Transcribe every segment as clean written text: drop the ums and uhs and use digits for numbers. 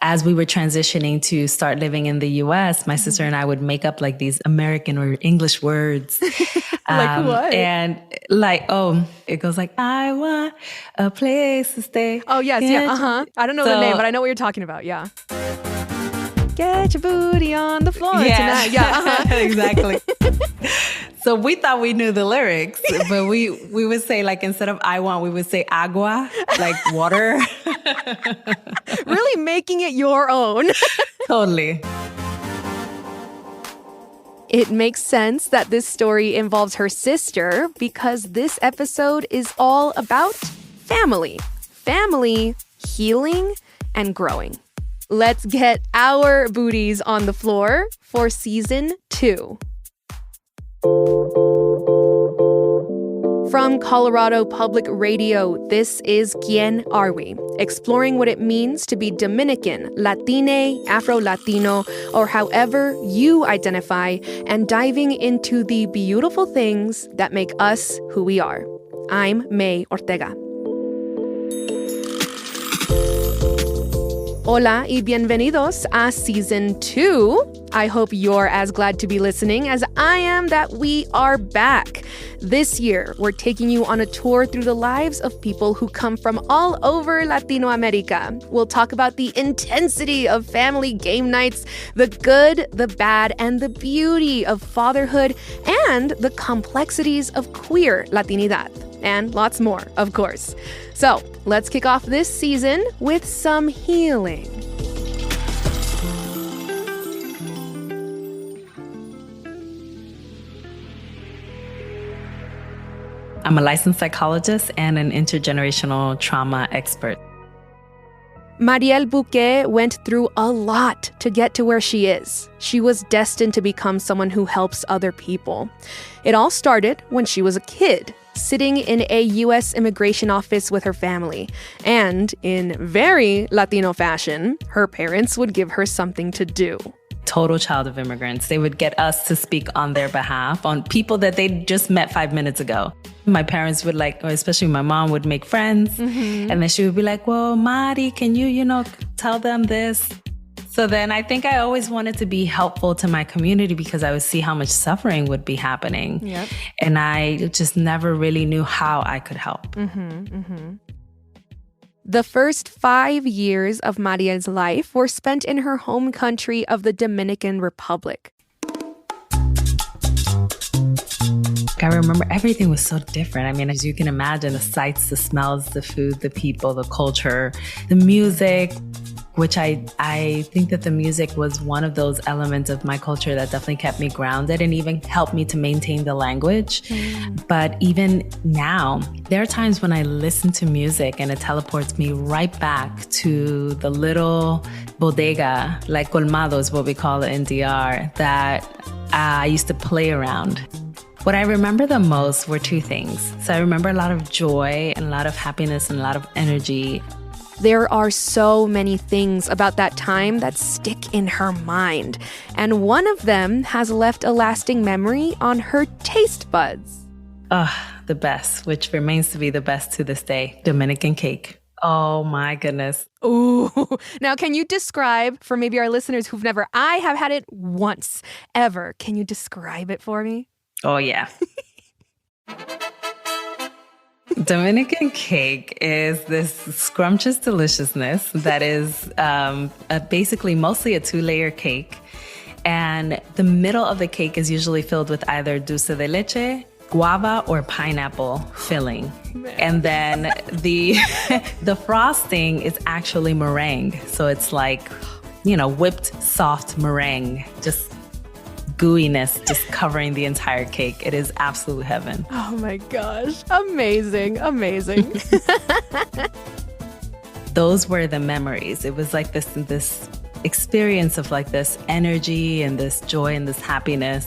as we were transitioning to start living in the U.S., my sister and I would make up like these American or English words. Like what? And it goes like, I want a place to stay. Oh, yes. Yeah. I don't know the name, but I know what you're talking about. Yeah. Get your booty on the floor tonight. Yeah. Exactly. So we thought we knew the lyrics, but we would say, like, instead of I want, we would say agua, like water. Really making it your own. Totally. It makes sense that this story involves her sister because this episode is all about family. Family, healing, and growing. Let's get our booties on the floor for season 2. From Colorado Public Radio, this is Quién Are We? Exploring what it means to be Dominican, Latine, Afro-Latino, or however you identify, and diving into the beautiful things that make us who we are. I'm May Ortega. Hola y bienvenidos a Season 2. I hope you're as glad to be listening as I am that we are back. This year, we're taking you on a tour through the lives of people who come from all over Latino America. We'll talk about the intensity of family game nights, the good, the bad, and the beauty of fatherhood, and the complexities of queer Latinidad. And lots more, of course. So, let's kick off this season with some healing. I'm a licensed psychologist and an intergenerational trauma expert. Mariel Buque went through a lot to get to where she is. She was destined to become someone who helps other people. It all started when she was a kid, sitting in a U.S. immigration office with her family. And in very Latino fashion, her parents would give her something to do. Total child of immigrants. They would get us to speak on their behalf on people that they just met 5 minutes ago. My parents would or especially my mom would make friends. And then she would be like, well, Mari, can you tell them this? So then I think I always wanted to be helpful to my community because I would see how much suffering would be happening. Yep. And I just never really knew how I could help. The first 5 years of Mariel's life were spent in her home country of the Dominican Republic. I remember everything was so different. I mean, as you can imagine, the sights, the smells, the food, the people, the culture, the music, which I think that the music was one of those elements of my culture that definitely kept me grounded and even helped me to maintain the language. But even now, there are times when I listen to music and it teleports me right back to the little bodega, like colmado is what we call it in DR, that I used to play around. What I remember the most were 2 things. So I remember a lot of joy and a lot of happiness and a lot of energy. There are so many things about that time that stick in her mind. And one of them has left a lasting memory on her taste buds. The best, which remains to be the best to this day, Dominican cake. Oh my goodness. Ooh. Now, can you describe, for maybe our listeners who've never, I have had it once, ever. Can you describe it for me? Oh, yeah. Dominican cake is this scrumptious deliciousness that is basically mostly a 2-layer cake. And the middle of the cake is usually filled with either dulce de leche, guava, or pineapple filling. And then the frosting is actually meringue. So it's like, whipped soft meringue, just gooiness just covering the entire cake. It is absolute heaven. Oh my gosh. Amazing. Amazing. Those were the memories. It was like this experience of like this energy and this joy and this happiness.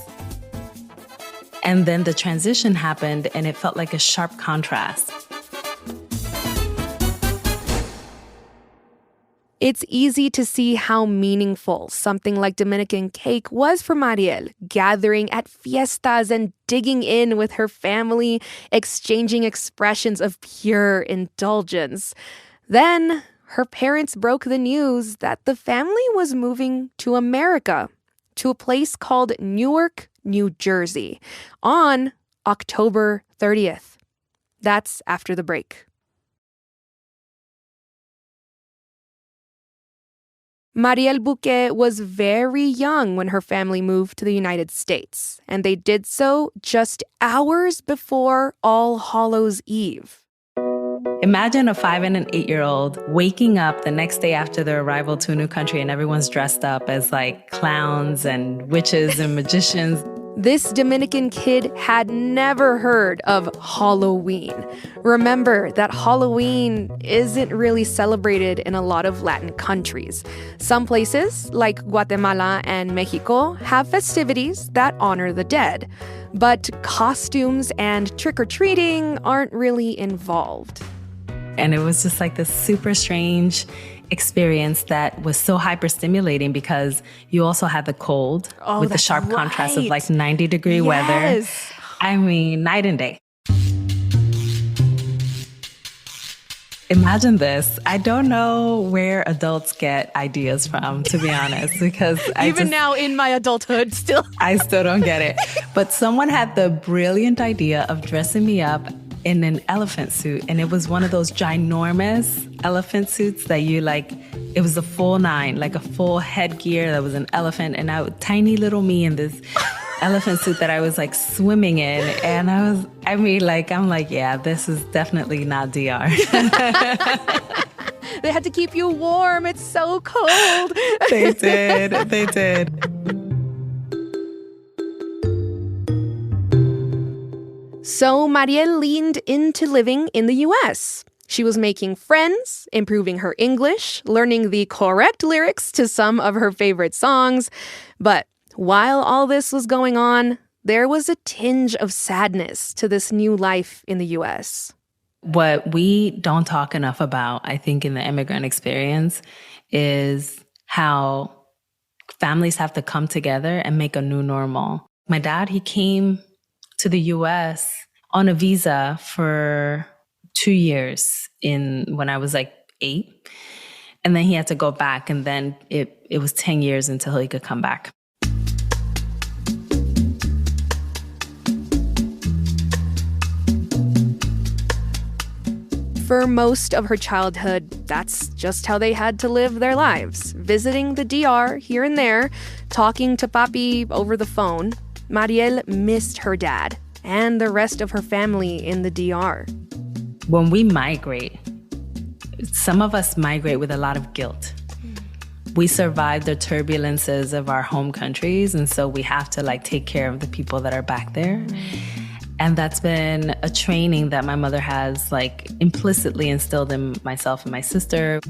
And then the transition happened and it felt like a sharp contrast. It's easy to see how meaningful something like Dominican cake was for Mariel, gathering at fiestas and digging in with her family, exchanging expressions of pure indulgence. Then her parents broke the news that the family was moving to America, to a place called Newark, New Jersey, on October 30th. That's after the break. Mariel Buque was very young when her family moved to the United States, and they did so just hours before All Hallows Eve. Imagine a 5 and an 8-year-old waking up the next day after their arrival to a new country and everyone's dressed up as like clowns and witches and magicians. This Dominican kid had never heard of Halloween. Remember that Halloween isn't really celebrated in a lot of Latin countries. Some places, like Guatemala and Mexico, have festivities that honor the dead. But costumes and trick-or-treating aren't really involved. And it was just like this super strange experience that was so hyper-stimulating because you also had the cold with the sharp contrast of like 90-degree weather. I mean, night and day. Imagine this. I don't know where adults get ideas from, to be honest, because Even now in my adulthood, I still don't get it. But someone had the brilliant idea of dressing me up in an elephant suit. And it was one of those ginormous elephant suits that you like, it was a full 9, like a full headgear that was an elephant. And tiny little me in this elephant suit that I was like swimming in. And I'm like, yeah, this is definitely not DR. They had to keep you warm. It's so cold. They did. So Mariel leaned into living in the U.S. She was making friends, improving her English, learning the correct lyrics to some of her favorite songs. But while all this was going on, there was a tinge of sadness to this new life in the U.S. What we don't talk enough about, I think, in the immigrant experience is how families have to come together and make a new normal. My dad, he came to the U.S. on a visa for 2 years when I was like 8. And then he had to go back. And then it was 10 years until he could come back. For most of her childhood, that's just how they had to live their lives, visiting the DR here and there, talking to papi over the phone. Mariel missed her dad and the rest of her family in the DR. When we migrate, some of us migrate with a lot of guilt. We survived the turbulences of our home countries, and so we have to like take care of the people that are back there. And that's been a training that my mother has like implicitly instilled in myself and my sister.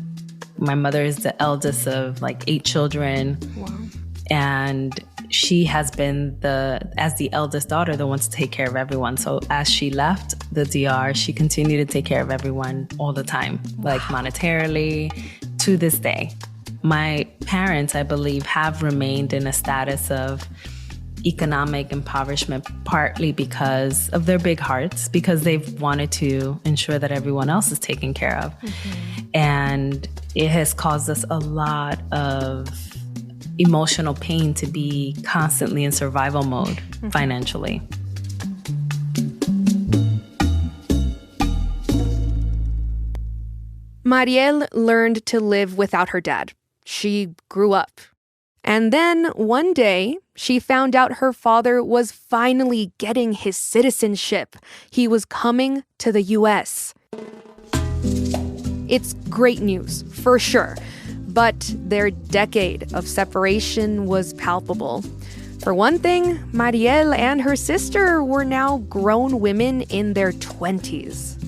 My mother is the eldest of like 8 children. Wow. And she has been as the eldest daughter, the one to take care of everyone. So as she left the DR, she continued to take care of everyone all the time, like monetarily, to this day. My parents, I believe, have remained in a status of economic impoverishment, partly because of their big hearts, because they've wanted to ensure that everyone else is taken care of. Mm-hmm. And it has caused us a lot of emotional pain to be constantly in survival mode financially. Mariel learned to live without her dad. She grew up. And then one day, she found out her father was finally getting his citizenship. He was coming to the U.S. It's great news, for sure. But their decade of separation was palpable. For one thing, Mariel and her sister were now grown women in their 20s.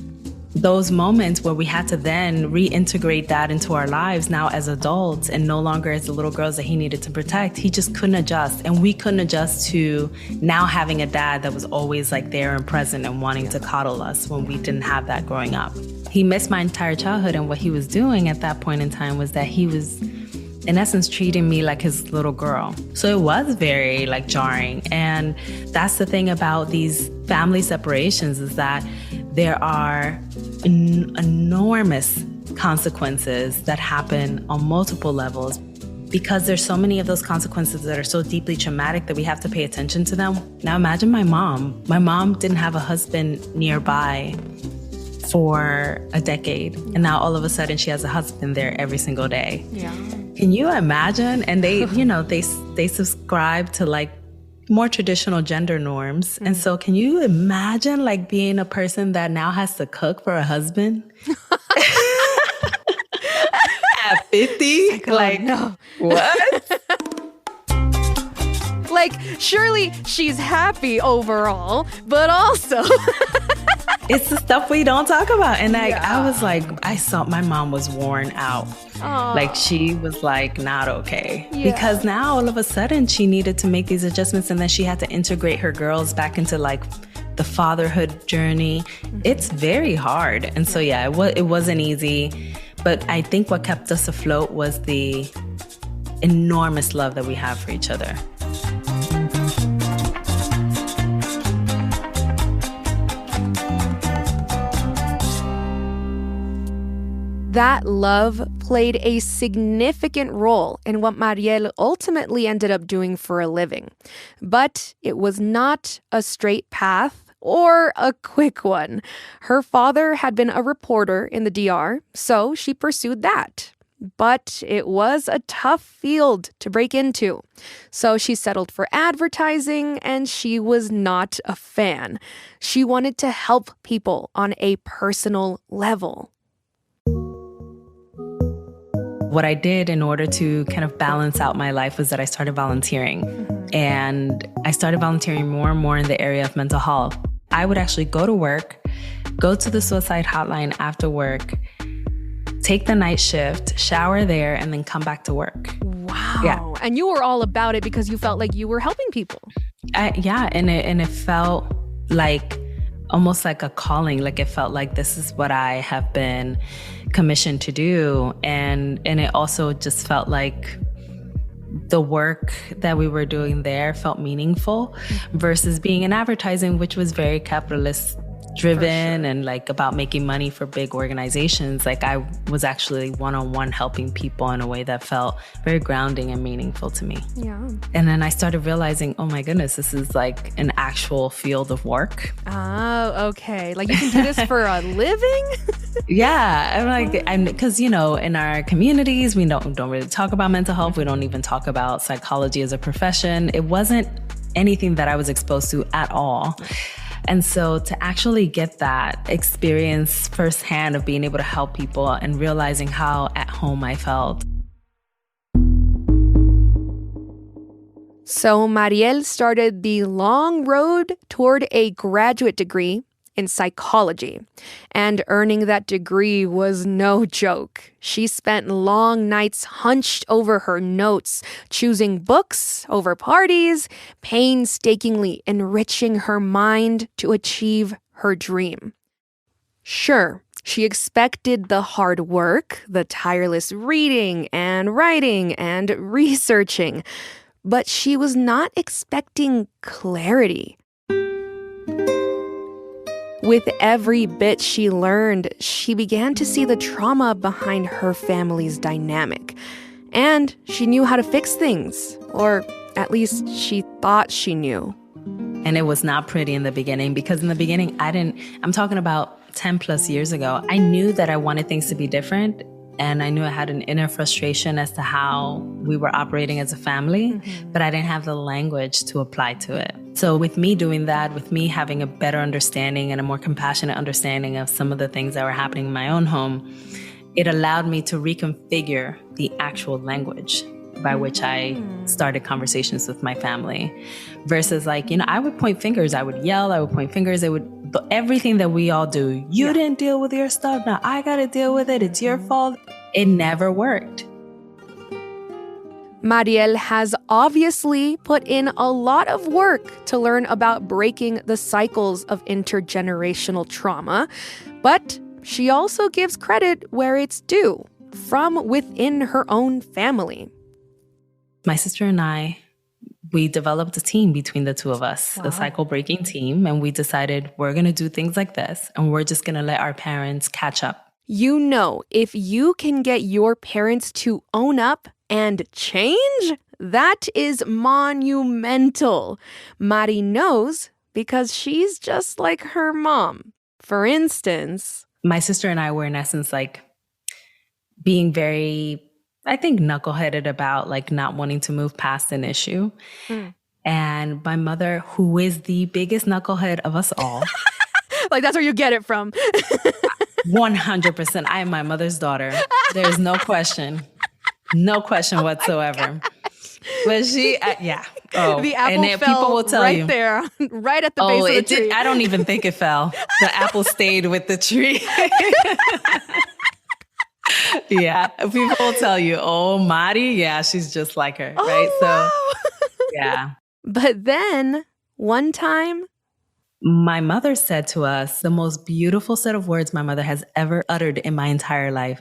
Those moments where we had to then reintegrate that into our lives now as adults and no longer as the little girls that he needed to protect, he just couldn't adjust. And we couldn't adjust to now having a dad that was always like there and present and wanting to coddle us when we didn't have that growing up. He missed my entire childhood, and what he was doing at that point in time was that he was, in essence, treating me like his little girl. So it was very like jarring. And that's the thing about these family separations, is that there are enormous consequences that happen on multiple levels. Because there's so many of those consequences that are so deeply traumatic that we have to pay attention to them. Now imagine my mom. My mom didn't have a husband nearby for a decade. And now all of a sudden she has a husband there every single day. Yeah. Can you imagine? And they, they subscribe to like more traditional gender norms. Mm-hmm. And so can you imagine like being a person that now has to cook for a husband? At 50? Like, no. What? Like, surely she's happy overall, but also... It's the stuff we don't talk about. And I was like, I saw my mom was worn out. Aww. Like, she was like, not okay. Yeah. Because now all of a sudden she needed to make these adjustments, and then she had to integrate her girls back into like the fatherhood journey. Mm-hmm. It's very hard. And so, yeah, it wasn't easy. But I think what kept us afloat was the enormous love that we have for each other. That love played a significant role in what Mariel ultimately ended up doing for a living. But it was not a straight path or a quick one. Her father had been a reporter in the DR, so she pursued that. But it was a tough field to break into. So she settled for advertising, and she was not a fan. She wanted to help people on a personal level. What I did in order to kind of balance out my life was that I started volunteering. Mm-hmm. And I started volunteering more and more in the area of mental health. I would actually go to work, go to the suicide hotline after work, take the night shift, shower there, and then come back to work. Wow. Yeah. And you were all about it because you felt like you were helping people. And it felt like almost like a calling. Like it felt like this is what I have been commissioned to do. And it also just felt like the work that we were doing there felt meaningful versus being in advertising, which was very capitalist driven. Sure. And like about making money for big organizations. Like I was actually one-on-one helping people in a way that felt very grounding and meaningful to me. Yeah. And then I started realizing, oh my goodness, this is like an actual field of work. Oh, okay. Like you can do this for a living? Yeah. I'm like, because, in our communities, we don't really talk about mental health. We don't even talk about psychology as a profession. It wasn't anything that I was exposed to at all. And so to actually get that experience firsthand of being able to help people and realizing how at home I felt. So Mariel started the long road toward a graduate degree in psychology. And earning that degree was no joke. She spent long nights hunched over her notes, choosing books over parties, painstakingly enriching her mind to achieve her dream. Sure, she expected the hard work, the tireless reading and writing and researching, but she was not expecting clarity. With every bit she learned, she began to see the trauma behind her family's dynamic. And she knew how to fix things, or at least she thought she knew. And it was not pretty in the beginning, because in the beginning, I'm talking about 10 plus years ago, I knew that I wanted things to be different. And I knew I had an inner frustration as to how we were operating as a family, but I didn't have the language to apply to it. So with me doing that, with me having a better understanding and a more compassionate understanding of some of the things that were happening in my own home, it allowed me to reconfigure the actual language by which I started conversations with my family. Versus like, I would point fingers, I would yell, I would point fingers, everything that we all do. You didn't deal with your stuff, now I gotta deal with it, it's your fault. It never worked. Mariel has obviously put in a lot of work to learn about breaking the cycles of intergenerational trauma, but she also gives credit where it's due, from within her own family. My sister and I, we developed a team between the two of us, the cycle breaking team, and we decided we're going to do things like this, and we're just going to let our parents catch up. You know, if you can get your parents to own up and change, that is monumental. Mari knows because she's just like her mom. For instance, my sister and I were in essence like being very, I think, knuckleheaded about like not wanting to move past an issue. And my mother, who is the biggest knucklehead of us all. Like that's where you get it from. 100%. I am my mother's daughter. There's no question. No question whatsoever. But she, yeah. Oh, the apple and then fell people will tell right you. there, right at the base of the tree. I don't even think it fell. The apple stayed with the tree. Yeah. People will tell you, oh, Mari, yeah, she's just like her, right? Wow. So, yeah. But then, one time, my mother said to us the most beautiful set of words my mother has ever uttered in my entire life.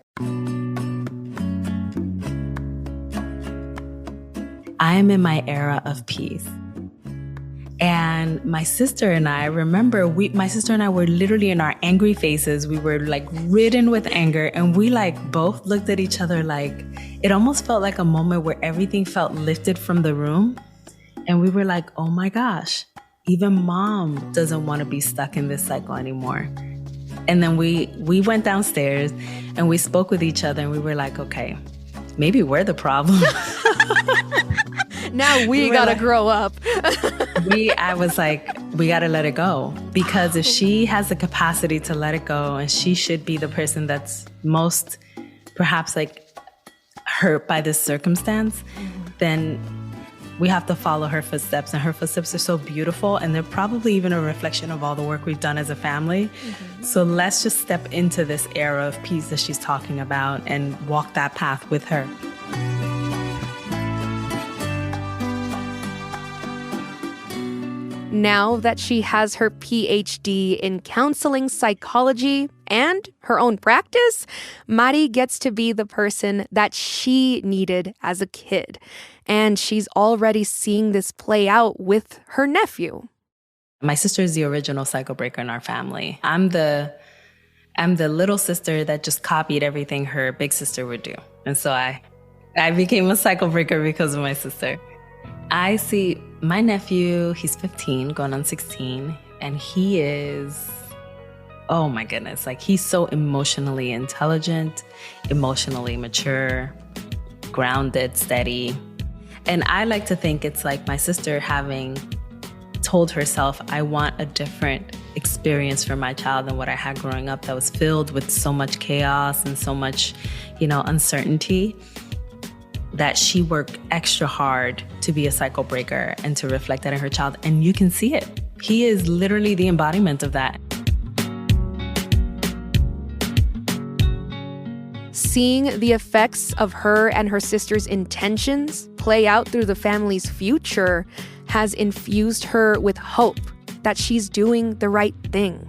I am in my era of peace. And my sister and I, remember, my sister and I were literally in our angry faces. We were like ridden with anger, and we like both looked at each other like, it almost felt like a moment where everything felt lifted from the room. And we were like, oh my gosh, even mom doesn't want to be stuck in this cycle anymore. And then we went downstairs and we spoke with each other and we were like, okay, maybe we're the problem. Now we gotta grow up. I was like, we gotta let it go. Because if she has the capacity to let it go, and she should be the person that's most perhaps like hurt by this circumstance, then we have to follow her footsteps. And her footsteps are so beautiful, and they're probably even a reflection of all the work we've done as a family. So let's just step into this era of peace that she's talking about and walk that path with her. Now that she has her PhD in counseling psychology and her own practice, Mari gets to be the person that she needed as a kid. And she's already seeing this play out with her nephew. My sister is the original cycle breaker in our family. I'm the little sister that just copied everything her big sister would do. And so I became a cycle breaker because of my sister. I see my nephew, he's 15, going on 16, and he is, oh my goodness, like he's so emotionally intelligent, emotionally mature, grounded, steady. And I like to think it's like my sister having told herself, I want a different experience for my child than what I had growing up that was filled with so much chaos and so much, uncertainty, that she worked extra hard to be a cycle breaker and to reflect that in her child. And you can see it. He is literally the embodiment of that. Seeing the effects of her and her sister's intentions play out through the family's future has infused her with hope that she's doing the right thing.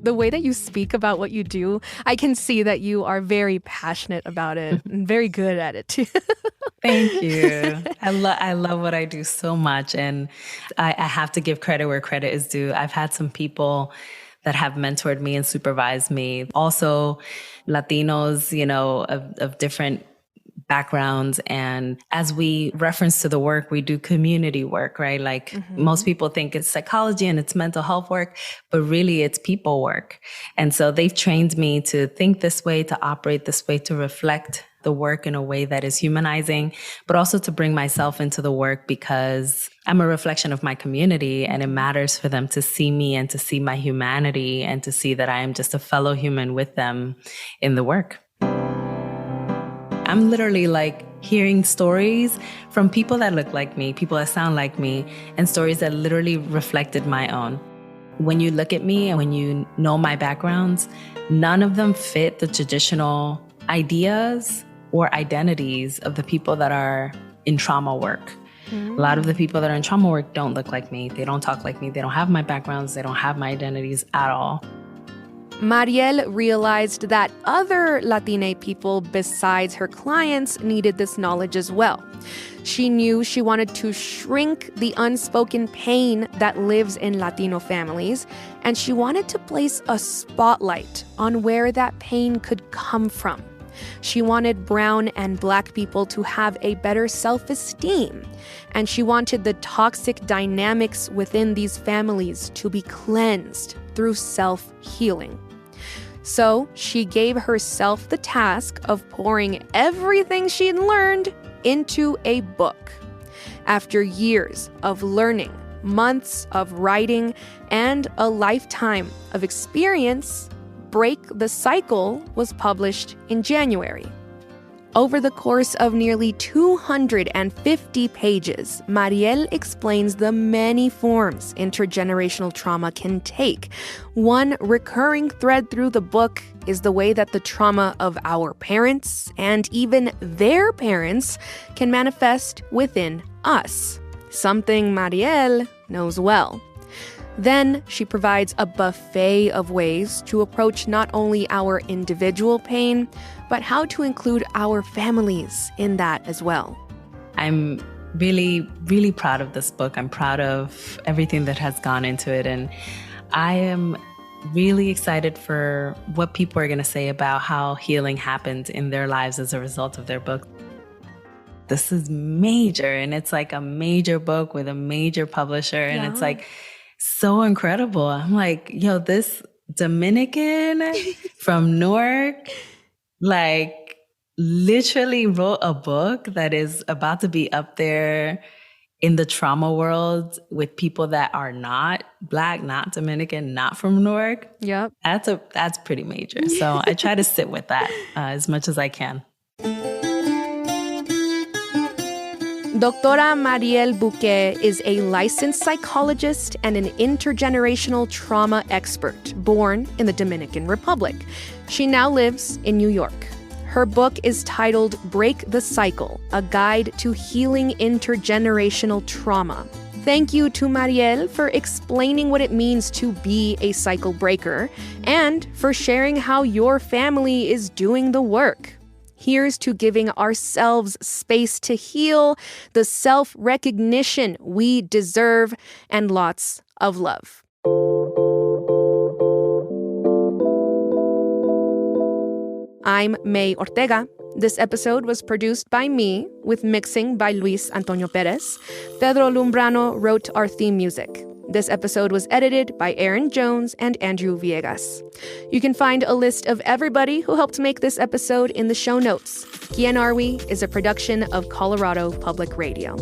The way that you speak about what you do, I can see that you are very passionate about it and very good at it too. Thank you. I love what I do so much. And I have to give credit where credit is due. I've had some people that have mentored me and supervised me. Also, Latinos, of different backgrounds. And as we reference to the work, we do community work, right? Like most people think it's psychology and it's mental health work, but really it's people work. And so they've trained me to think this way, to operate this way, to reflect the work in a way that is humanizing, but also to bring myself into the work because I'm a reflection of my community, and it matters for them to see me and to see my humanity and to see that I am just a fellow human with them in the work. I'm literally like hearing stories from people that look like me, people that sound like me, and stories that literally reflected my own. When you look at me and when you know my backgrounds, none of them fit the traditional ideas or identities of the people that are in trauma work. A lot of the people that are in trauma work don't look like me. They don't talk like me. They don't have my backgrounds. They don't have my identities at all. Mariel realized that other Latina people besides her clients needed this knowledge as well. She knew she wanted to shrink the unspoken pain that lives in Latino families, and she wanted to place a spotlight on where that pain could come from. She wanted brown and black people to have a better self-esteem, and she wanted the toxic dynamics within these families to be cleansed through self-healing. So she gave herself the task of pouring everything she'd learned into a book. After years of learning, months of writing, and a lifetime of experience, Break the Cycle was published in January. Over the course of nearly 250 pages, Mariel explains the many forms intergenerational trauma can take. One recurring thread through the book is the way that the trauma of our parents and even their parents can manifest within us, something Mariel knows well. Then she provides a buffet of ways to approach not only our individual pain, but how to include our families in that as well. I'm really, really proud of this book. I'm proud of everything that has gone into it. And I am really excited for what people are going to say about how healing happened in their lives as a result of their book. This is major, and it's like a major book with a major publisher, and it's like so incredible. I'm like, yo, this Dominican from Newark, like literally wrote a book that is about to be up there in the trauma world with people that are not Black, not Dominican, not from Newark. Yep. That's pretty major. So I try to sit with that as much as I can. Doctora Mariel Buque is a licensed psychologist and an intergenerational trauma expert born in the Dominican Republic. She now lives in New York. Her book is titled Break the Cycle, A Guide to Healing Intergenerational Trauma. Thank you to Mariel for explaining what it means to be a cycle breaker and for sharing how your family is doing the work. Here's to giving ourselves space to heal, the self-recognition we deserve, and lots of love. I'm May Ortega. This episode was produced by me, with mixing by Luis Antonio Perez. Pedro Lumbrano wrote our theme music. This episode was edited by Erin Jones and Andrew Villegas. You can find a list of everybody who helped make this episode in the show notes. Quién Are We is a production of Colorado Public Radio.